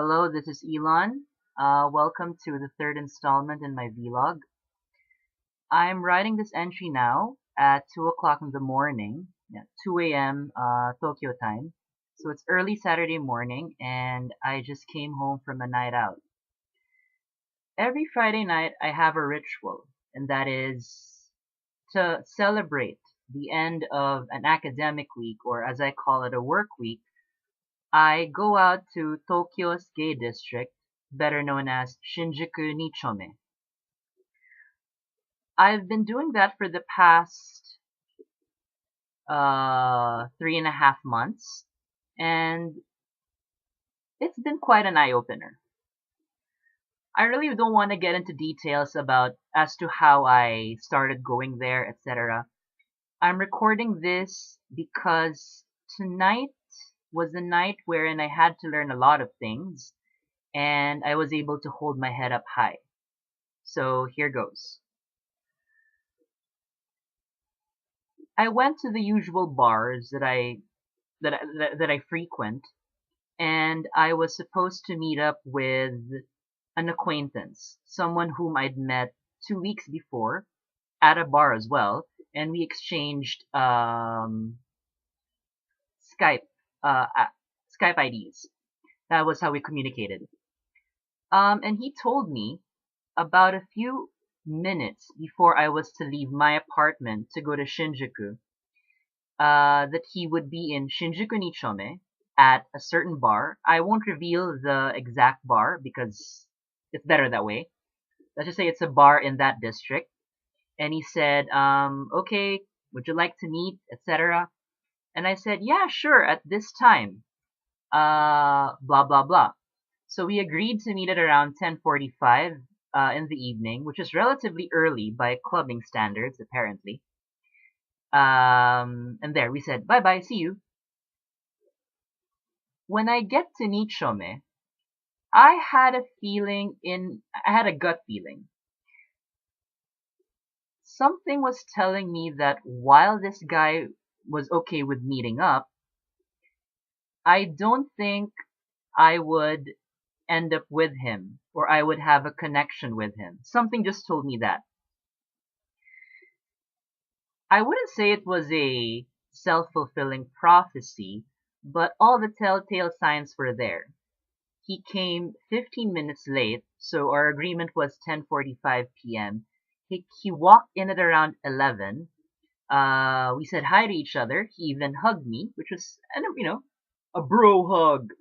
Hello, this is Elon. Welcome to the third installment in my vlog. I'm writing this entry now at 2 o'clock in the morning, 2 a.m. Tokyo time. So it's early Saturday morning and I just came home from a night out. Every Friday night I have a ritual, and that is to celebrate the end of an academic week, or as I call it, a work week. I go out to Tokyo's gay district, better known as Shinjuku Nichome. I've been doing that for the past 3.5 months, and it's been quite an eye opener. I really don't want to get into details about as to how I started going there, etc. I'm recording this because tonight was the night wherein I had to learn a lot of things, and I was able to hold my head up high. So here goes. I went to the usual bars that I frequent, and I was supposed to meet up with an acquaintance, someone whom I'd met 2 weeks before at a bar as well, and we exchanged Skype Skype IDs. That was how we communicated. And he told me about a few minutes before I was to leave my apartment to go to Shinjuku, that he would be in Shinjuku Nichome at a certain bar. I won't reveal the exact bar because it's better that way. Let's just say it's a bar in that district. And he said, okay, would you like to meet, etc. And I said, yeah, sure, at this time, blah, blah, blah. So we agreed to meet at around 10:45 in the evening, which is relatively early by clubbing standards, apparently. And there we said, bye bye, see you. When I get to Nichome, I had a gut feeling. Something was telling me that while this guy was okay with meeting up, I don't think I would end up with him or I would have a connection with him. Something just told me that. I wouldn't say it was a self-fulfilling prophecy, but all the telltale signs were there. He came 15 minutes late, so our agreement was 10:45 p.m. He walked in at around 11. We said hi to each other. He even hugged me, which was, a bro hug.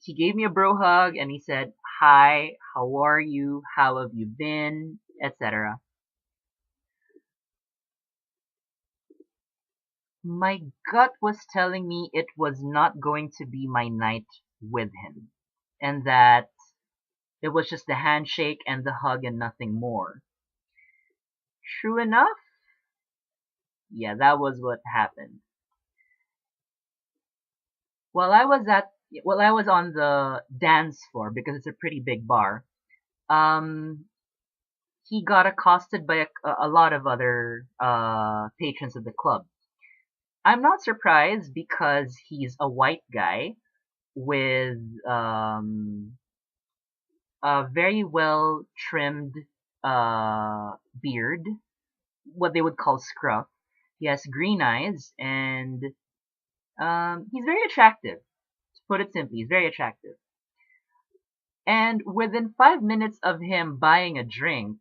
He gave me a bro hug and he said, hi, how are you? How have you been? Etc. My gut was telling me it was not going to be my night with him, and that it was just the handshake and the hug and nothing more. True enough, yeah, that was what happened. While I was at, while I was on the dance floor, because it's a pretty big bar, um, he got accosted by a lot of other patrons of the club. I'm not surprised because he's a white guy with a very well trimmed beard, what they would call scruff. He has green eyes and he's very attractive. To put it simply, he's very attractive. And within 5 minutes of him buying a drink,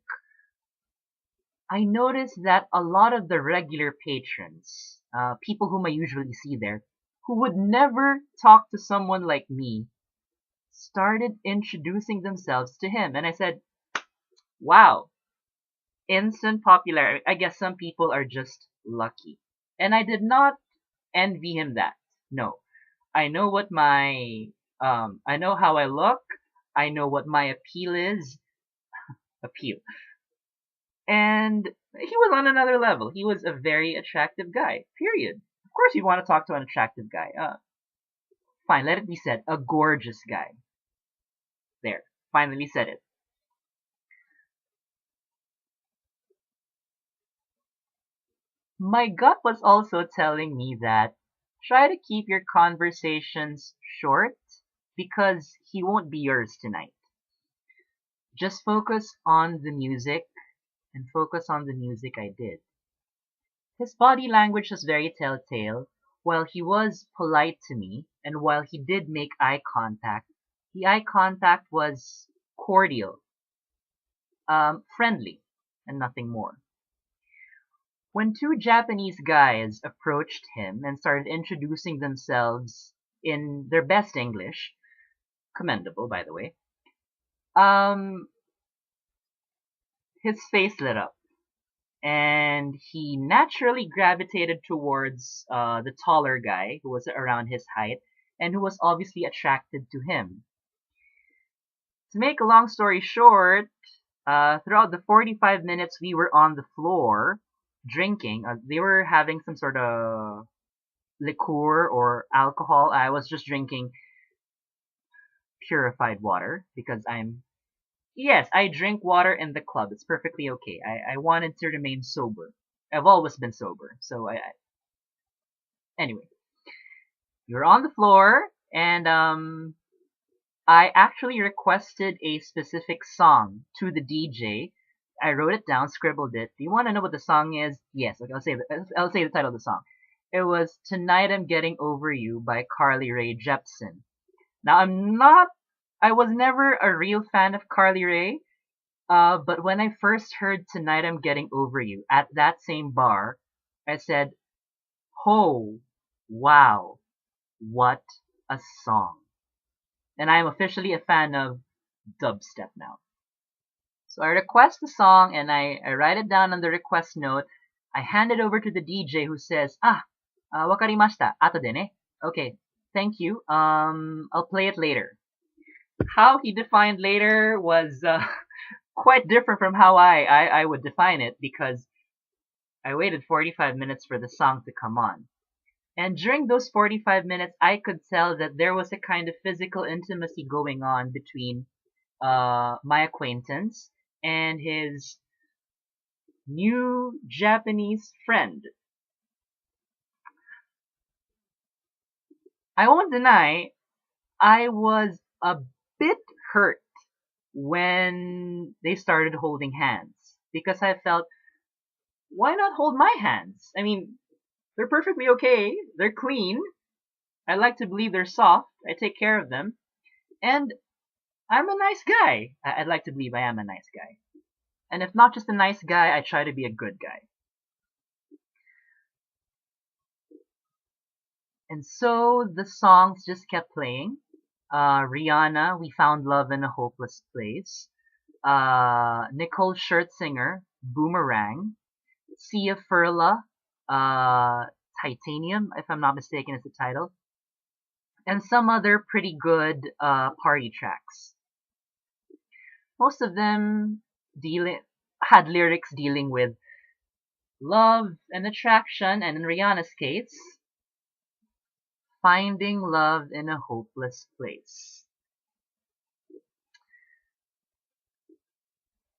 I noticed that a lot of the regular patrons, people whom I usually see there, who would never talk to someone like me, started introducing themselves to him. And I said, wow, instant popularity. I guess some people are just lucky. And I did not envy him that. No. I know what I know how I look. I know what my appeal is. Appeal. And he was on another level. He was a very attractive guy. Period. Of course you want to talk to an attractive guy. Fine, let it be said. A gorgeous guy. There. Finally said it. My gut was also telling me that try to keep your conversations short because he won't be yours tonight. Just focus on the music and focus on the music I did. His body language was very telltale. While he was polite to me, and while he did make eye contact, the eye contact was cordial, friendly, and nothing more. When two Japanese guys approached him and started introducing themselves in their best English, commendable by the way, um, his face lit up and he naturally gravitated towards the taller guy who was around his height and who was obviously attracted to him. To make a long story short, throughout the 45 minutes we were on the floor drinking, they were having some sort of liqueur or alcohol. I was just drinking purified water because yes, I drink water in the club. It's perfectly okay. I wanted to remain sober. I've always been sober. So anyway, we were on the floor and I actually requested a specific song to the DJ. I wrote it down, scribbled it. Do you want to know what the song is? Yes, okay, I'll say the title of the song. It was "Tonight I'm Getting Over You" by Carly Rae Jepsen. Now I was never a real fan of Carly Rae, but when I first heard "Tonight I'm Getting Over You" at that same bar, I said, "Oh, wow, what a song!" And I am officially a fan of dubstep now. So I request the song and I write it down on the request note. I hand it over to the DJ who says, wakarimashita, ato de ne. Okay, thank you. I'll play it later. How he defined later was quite different from how I would define it because I waited 45 minutes for the song to come on. And during those 45 minutes, I could tell that there was a kind of physical intimacy going on between my acquaintance and his new Japanese friend. I won't deny, I was a bit hurt when they started holding hands because I felt, why not hold my hands? I mean, they're perfectly okay. They're clean. I like to believe they're soft. I take care of them. And I'm a nice guy. I'd like to believe I am a nice guy. And if not just a nice guy, I try to be a good guy. And so the songs just kept playing. Rihanna, We Found Love in a Hopeless Place. Nicole Scherzinger, Boomerang. Sia Furla, Titanium, if I'm not mistaken is the title. And some other pretty good party tracks. Most of them had lyrics dealing with love and attraction, and in Rihanna's case, finding love in a hopeless place.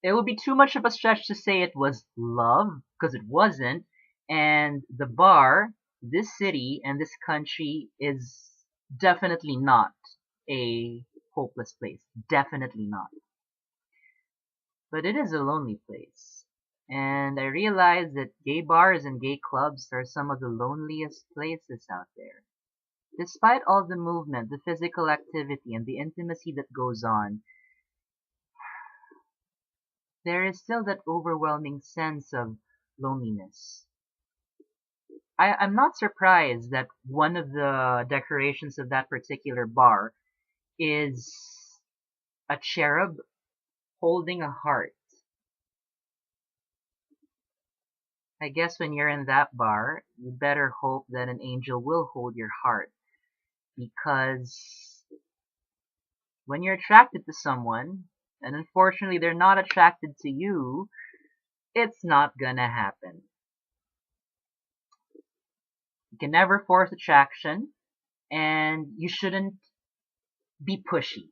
It would be too much of a stretch to say it was love, because it wasn't, and the bar, this city, and this country is definitely not a hopeless place. Definitely not. But it is a lonely place. And I realize that gay bars and gay clubs are some of the loneliest places out there. Despite all the movement, the physical activity, and the intimacy that goes on, there is still that overwhelming sense of loneliness. I'm not surprised that one of the decorations of that particular bar is a cherub holding a heart. I guess when you're in that bar, you better hope that an angel will hold your heart. Because when you're attracted to someone, and unfortunately they're not attracted to you, it's not gonna happen. You can never force attraction, and you shouldn't be pushy.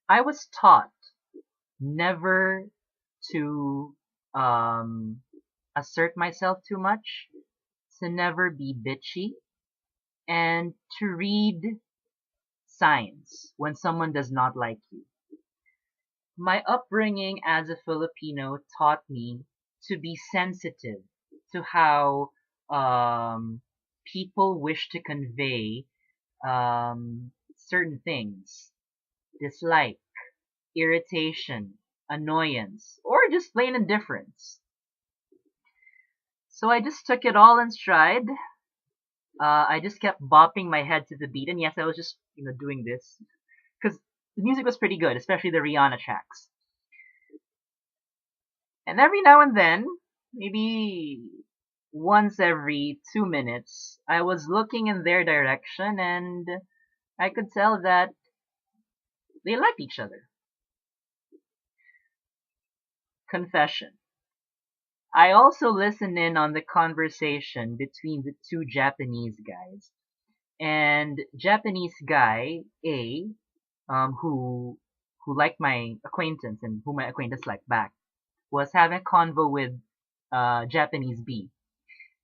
I was taught never to assert myself too much, to never be bitchy, and to read signs when someone does not like you. My upbringing as a Filipino taught me to be sensitive to how people wish to convey certain things: dislike, irritation, annoyance, or just plain indifference. So I just took it all in stride. I just kept bopping my head to the beat, and yes, I was just doing this because the music was pretty good, especially the Rihanna tracks. And every now and then, maybe once every 2 minutes, I was looking in their direction, and I could tell that they liked each other. Confession. I also listened in on the conversation between the two Japanese guys. And Japanese guy A, who liked my acquaintance and who my acquaintance liked back, was having a convo with Japanese B.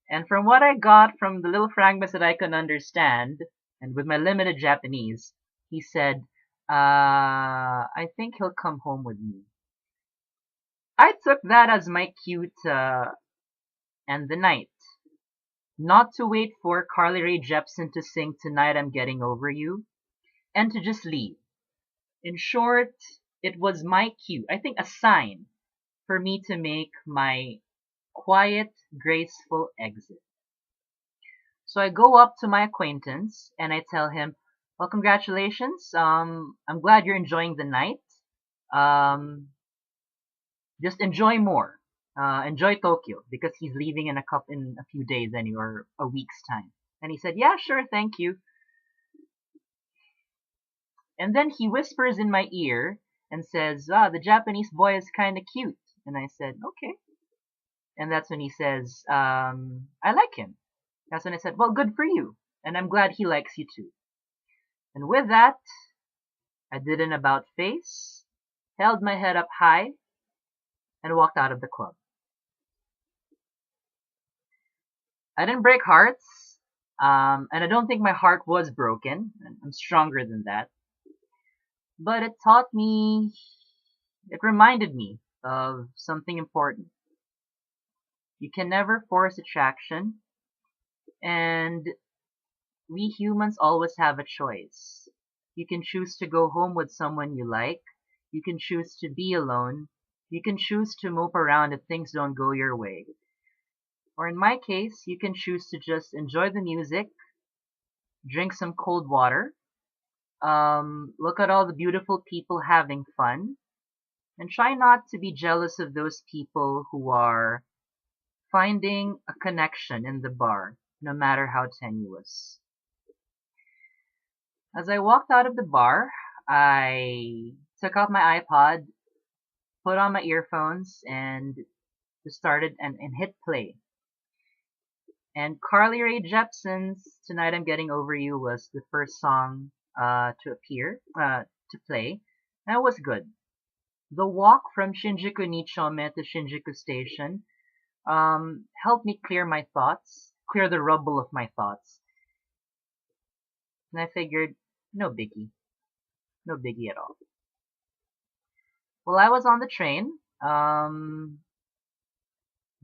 And from what I got from the little fragments that I could understand, and with my limited Japanese, he said, I think he'll come home with me. I took that as my cue to end the night. Not to wait for Carly Rae Jepsen to sing Tonight I'm Getting Over You, and to just leave. In short, it was my cue, I think a sign, for me to make my quiet, graceful exit. So I go up to my acquaintance and I tell him, well, congratulations. I'm glad you're enjoying the night. Um, just enjoy more. Enjoy Tokyo because he's leaving in a few days anyway, or a week's time. And he said, yeah, sure, thank you. And then he whispers in my ear and says, the Japanese boy is kind of cute. And I said, okay. And that's when he says, I like him. That's when I said, well, good for you. And I'm glad he likes you too. And with that, I did an about face, held my head up high, and walked out of the club. I didn't break hearts, and I don't think my heart was broken. I'm stronger than that. But it reminded me of something important. You can never force attraction, and we humans always have a choice. You can choose to go home with someone you like. You can choose to be alone. You can choose to mope around if things don't go your way. Or in my case, you can choose to just enjoy the music, drink some cold water, look at all the beautiful people having fun, and try not to be jealous of those people who are finding a connection in the bar, no matter how tenuous. As I walked out of the bar, I took out my iPod, put on my earphones, and just started and hit play. And Carly Rae Jepsen's "Tonight I'm Getting Over You" was the first song to play, and it was good. The walk from Shinjuku Nichome to Shinjuku Station helped me clear the rubble of my thoughts. And I figured, no biggie, no biggie at all. While I was on the train, the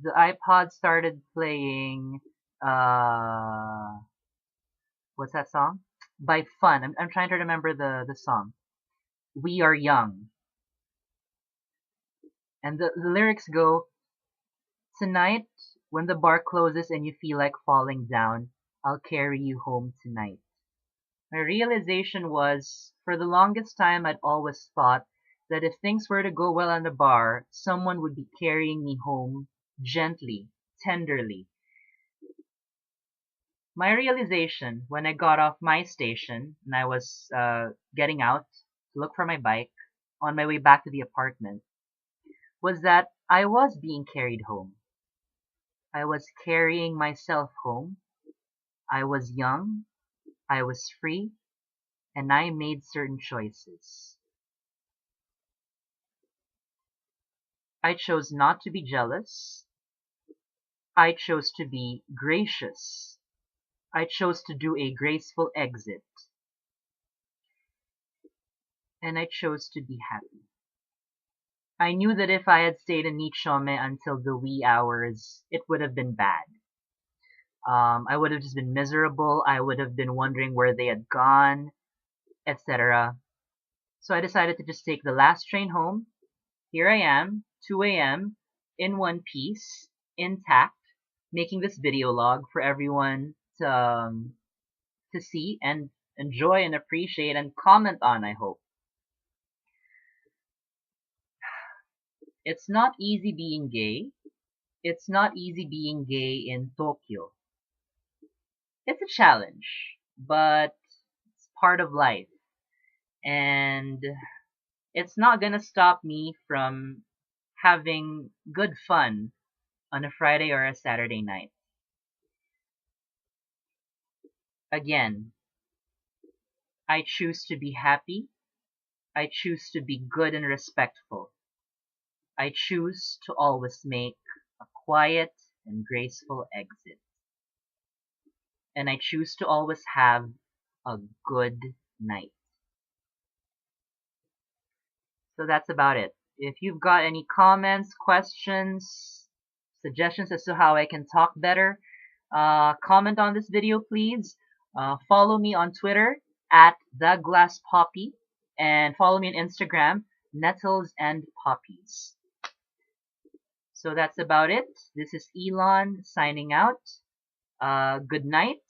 iPod started playing, what's that song? By Fun. I'm trying to remember the song. We Are Young. And the lyrics go, tonight, when the bar closes and you feel like falling down, I'll carry you home tonight. My realization was, for the longest time, I'd always thought that if things were to go well in the bar, someone would be carrying me home gently, tenderly. My realization when I got off my station and I was getting out to look for my bike on my way back to the apartment was that I was being carried home. I was carrying myself home. I was young. I was free. And I made certain choices. I chose not to be jealous. I chose to be gracious. I chose to do a graceful exit. and I chose to be happy. I knew that if I had stayed in Nichome until the wee hours, it would have been bad. I would have just been miserable. I would have been wondering where they had gone, etc. So I decided to just take the last train home. Here I am, 2 a.m., in one piece, intact, making this video log for everyone to see and enjoy and appreciate and comment on, I hope. It's not easy being gay. It's not easy being gay in Tokyo. It's a challenge, but it's part of life. And it's not gonna stop me from having good fun on a Friday or a Saturday night. Again, I choose to be happy. I choose to be good and respectful. I choose to always make a quiet and graceful exit. And I choose to always have a good night. So that's about it. If you've got any comments, questions, suggestions as to how I can talk better, comment on this video, please. Follow me on Twitter at @theglasspoppy and follow me on Instagram, Nettles and Poppies. So that's about it. This is Elon signing out. Good night.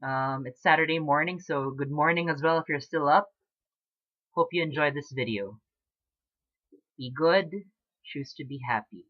It's Saturday morning, so good morning as well if you're still up. Hope you enjoyed this video. Be good. Choose to be happy.